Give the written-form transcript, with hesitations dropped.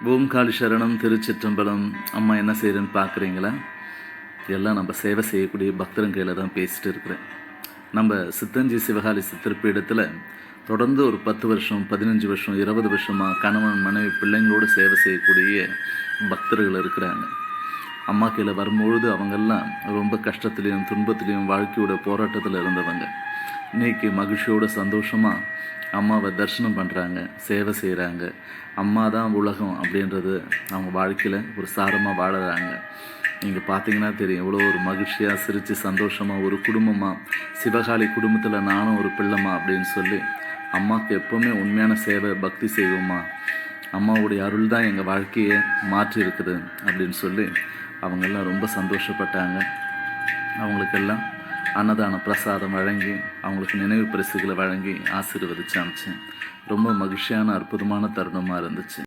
ஓம் காளி சரணம், திருச்சிற்றம்பலம். அம்மா என்ன செய்கிறேன்னு பார்க்குறீங்களா? எல்லாம் நம்ம சேவை செய்யக்கூடிய பக்தரன் கையில் தான் பேசிட்டு இருக்கிறேன். நம்ம சித்தஞ்சி சிவகாளி சித்திரப்பீடத்தில் தொடர்ந்து ஒரு 10 வருஷம், 15 வருஷம், 20 வருஷமாக கணவன் மனைவி பிள்ளைங்களோடு சேவை செய்யக்கூடிய பக்தர்கள் இருக்கிறாங்க. அம்மா கையில் வரும்பொழுது அவங்கெல்லாம் ரொம்ப கஷ்டத்துலேயும் துன்பத்துலேயும் வாழ்க்கையோட போராட்டத்தில் இருந்தவங்க. இன்றைக்கி மகிழ்ச்சியோட சந்தோஷமாக அம்மாவை தரிசனம் பண்ணுறாங்க, சேவை செய்கிறாங்க. அம்மா தான் உலகம் அப்படின்றது அவங்க வாழ்க்கையில் ஒரு சாரமாக வாழறாங்க. நீங்கள் பார்த்தீங்கன்னா தெரியும், எவ்வளோ ஒரு மகிழ்ச்சியாக சிரித்து சந்தோஷமாக ஒரு குடும்பமாக, சிவகாளி குடும்பத்தில் நானும் ஒரு பிள்ளைமா அப்படின்னு சொல்லி அம்மாவுக்கு எப்போவுமே உண்மையான சேவை பக்தி செய்வோம்மா, அம்மாவுடைய அருள் தான் எங்கள் வாழ்க்கையை மாற்றி இருக்குது அப்படின்னு சொல்லி அவங்கெல்லாம் ரொம்ப சந்தோஷப்பட்டாங்க. அவங்களுக்கெல்லாம் அன்னதான பிரசாதம் வழங்கி அவங்களுக்கு நினைவு பரிசுகளை வழங்கி ஆசீர்வதிச்சு அனுப்பிச்சேன். ரொம்ப மகிழ்ச்சியான அற்புதமான தருணமாக இருந்துச்சு.